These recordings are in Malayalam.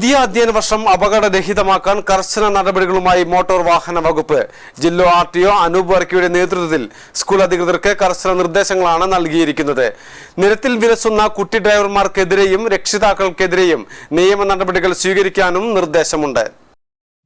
പുതിയ അധ്യയന വർഷം അപകടരഹിതമാക്കാൻ കർശന നടപടികളുമായി മോട്ടോർ വാഹന വകുപ്പ്. ജില്ലാ ആർടിഒ അനൂപ് വർക്കിയുടെ നേതൃത്വത്തിൽ സ്കൂൾ അധികൃതർക്ക് കർശന നിർദ്ദേശങ്ങളാണ് നൽകിയിരിക്കുന്നത്. നിരത്തിൽ വിലസുന്ന കുട്ടി ഡ്രൈവർമാർക്കെതിരെയും രക്ഷിതാക്കൾക്കെതിരെയും നിയമ നടപടികൾ സ്വീകരിക്കാനും നിർദ്ദേശമുണ്ട്.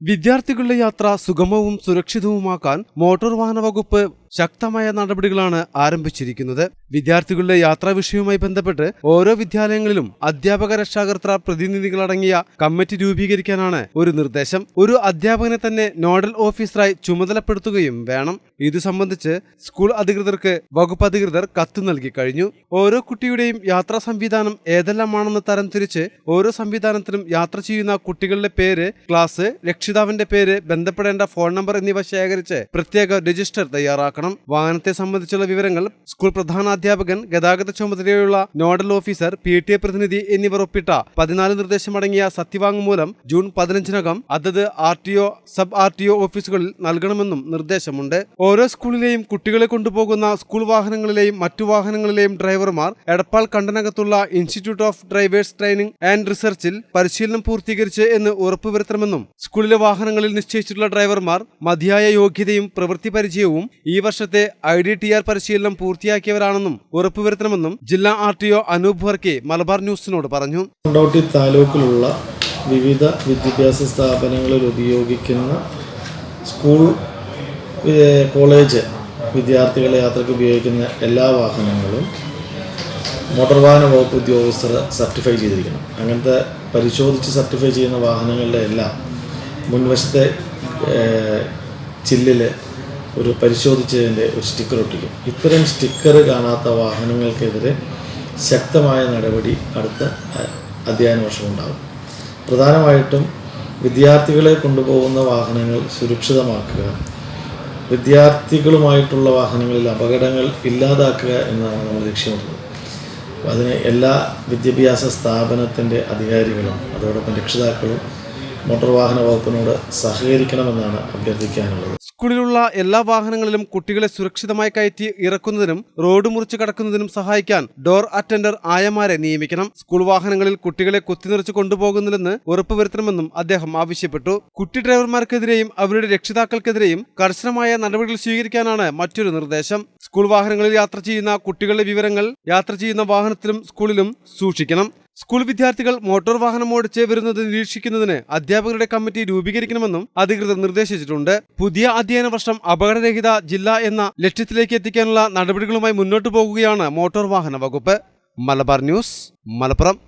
വിദ്യാർത്ഥികളുടെ യാത്ര സുഗമവും സുരക്ഷിതവുമാക്കാൻ മോട്ടോർ വാഹന വകുപ്പ് ശക്തമായ നടപടികളാണ് ആരംഭിച്ചിരിക്കുന്നത്. വിദ്യാർത്ഥികളുടെ യാത്രാ വിഷയവുമായി ബന്ധപ്പെട്ട് ഓരോ വിദ്യാലയങ്ങളിലും അധ്യാപക രക്ഷാകർതൃ പ്രതിനിധികളടങ്ങിയ കമ്മിറ്റി രൂപീകരിക്കാനാണ് ഒരു നിർദ്ദേശം. ഒരു അധ്യാപകനെ തന്നെ നോഡൽ ഓഫീസറായി ചുമതലപ്പെടുത്തുകയും വേണം. ഇതു സംബന്ധിച്ച് സ്കൂൾ അധികൃതർക്ക് വകുപ്പ് അധികൃതർ കത്ത് നൽകി കഴിഞ്ഞു. ഓരോ കുട്ടിയുടെയും യാത്രാ സംവിധാനം ഏതെല്ലാമാണെന്ന് തരംതിരിച്ച് ഓരോ സംവിധാനത്തിലും യാത്ര ചെയ്യുന്ന കുട്ടികളുടെ പേര്, ക്ലാസ്, രക്ഷിതാവിന്റെ പേര്, ബന്ധപ്പെടേണ്ട ഫോൺ നമ്പർ എന്നിവ ശേഖരിച്ച് പ്രത്യേക രജിസ്റ്റർ തയ്യാറാക്കണം. വാഹനത്തെ സംബന്ധിച്ചുള്ള വിവരങ്ങൾ സ്കൂൾ പ്രധാനാധ്യാപകൻ, ഗതാഗത ചുമതലയുള്ള നോഡൽ ഓഫീസർ, PTA പ്രതിനിധി എന്നിവർ ഒപ്പിട്ട 14 നിർദ്ദേശമടങ്ങിയ സത്യവാങ്മൂലം ജൂൺ 15-നകം അതത് RTO, സബ് RTO ഓഫീസുകളിൽ നൽകണമെന്നും നിർദ്ദേശമുണ്ട്. ഓരോ സ്കൂളിലെയും കുട്ടികളെ കൊണ്ടുപോകുന്ന സ്കൂൾ വാഹനങ്ങളിലെയും മറ്റു വാഹനങ്ങളിലെയും ഡ്രൈവർമാർ എടപ്പാൾ കണ്ടനകത്തുള്ള institute of drivers training and റിസർച്ചിൽ പരിശീലനം പൂർത്തീകരിച്ച് എന്ന് ഉറപ്പുവരുത്തണമെന്നും സ്കൂളിലെ വാഹനങ്ങളിൽ നിശ്ചയിച്ചിട്ടുള്ള ഡ്രൈവർമാർ മതിയായ യോഗ്യതയും പ്രവൃത്തി പരിചയവും ഈ വർഷത്തെ IDTR പരിശീലനം പൂർത്തിയാക്കിയവരാണെന്നും ഉറപ്പുവരുത്തണമെന്നും ജില്ലാ RTO അനൂപ് വർക്കി മലബാർ ന്യൂസിനോട് പറഞ്ഞു. കൊണ്ടോട്ടി താലൂക്കിലുള്ള വിവിധ വിദ്യാഭ്യാസ സ്ഥാപനങ്ങളിൽ ഉപയോഗിക്കുന്ന സ്കൂൾ, കോളേജ് വിദ്യാർത്ഥികളെ യാത്രയ്ക്ക് ഉപയോഗിക്കുന്ന എല്ലാ വാഹനങ്ങളും മോട്ടോർ വാഹന വകുപ്പ് ഉദ്യോഗസ്ഥർ സർട്ടിഫൈ ചെയ്തിരിക്കണം. അങ്ങനത്തെ പരിശോധിച്ച് സർട്ടിഫൈ ചെയ്യുന്ന വാഹനങ്ങളുടെ എല്ലാം മുൻവശത്തെ ചില്ലിൽ ഒരു പരിശോധിച്ചതിൻ്റെ ഒരു സ്റ്റിക്കർ ഒട്ടിക്കും. ഇത്തരം സ്റ്റിക്കർ കാണാത്ത വാഹനങ്ങൾക്കെതിരെ ശക്തമായ നടപടി അടുത്ത അധ്യയന വർഷം ഉണ്ടാകും. പ്രധാനമായിട്ടും വിദ്യാർത്ഥികളെ കൊണ്ടുപോകുന്ന വാഹനങ്ങൾ സുരക്ഷിതമാക്കുക, വിദ്യാർത്ഥികളുമായിട്ടുള്ള വാഹനങ്ങളിൽ അപകടങ്ങൾ ഇല്ലാതാക്കുക എന്നതാണ് നമ്മൾ ലക്ഷ്യമിടുന്നത്. അതിന് എല്ലാ വിദ്യാഭ്യാസ സ്ഥാപനത്തിൻ്റെ അധികാരികളും അതോടൊപ്പം രക്ഷിതാക്കളും മോട്ടോർ വാഹന വകുപ്പിനോട് സഹകരിക്കണമെന്നാണ് അഭ്യർത്ഥിക്കാനുള്ളത്. സ്കൂളിലുള്ള എല്ലാ വാഹനങ്ങളിലും കുട്ടികളെ സുരക്ഷിതമായി കയറ്റി ഇറക്കുന്നതിനും റോഡ് മുറിച്ച് കടക്കുന്നതിനും സഹായിക്കാൻ ഡോർ അറ്റൻഡർ ആയമാരെ നിയമിക്കണം. സ്കൂൾ വാഹനങ്ങളിൽ കുട്ടികളെ കുത്തിനിറച്ച് കൊണ്ടുപോകുന്നില്ലെന്ന് ഉറപ്പുവരുത്തണമെന്നും അദ്ദേഹം ആവശ്യപ്പെട്ടു. കുട്ടി ഡ്രൈവർമാർക്കെതിരെയും അവരുടെ രക്ഷിതാക്കൾക്കെതിരെയും കർശനമായ നടപടികൾ സ്വീകരിക്കാനാണ് മറ്റൊരു നിർദ്ദേശം. സ്കൂൾ വാഹനങ്ങളിൽ യാത്ര ചെയ്യുന്ന കുട്ടികളുടെ വിവരങ്ങൾ യാത്ര ചെയ്യുന്ന വാഹനത്തിലും സ്കൂളിലും സൂക്ഷിക്കണം. സ്കൂൾ വിദ്യാർത്ഥികൾ മോട്ടോർ വാഹനം ഓടിച്ച് വരുന്നത് നിരീക്ഷിക്കുന്നതിന് അധ്യാപകരുടെ കമ്മിറ്റി രൂപീകരിക്കണമെന്നും അധികൃതർ നിർദ്ദേശിച്ചിട്ടുണ്ട്. പുതിയ അധ്യയന വർഷം അപകടരഹിത ജില്ല എന്ന ലക്ഷ്യത്തിലേക്ക് എത്തിക്കാനുള്ള നടപടികളുമായി മുന്നോട്ടു പോകുകയാണ് മോട്ടോർ വാഹന വകുപ്പ്. മലബാർ ന്യൂസ്, മലപ്പുറം.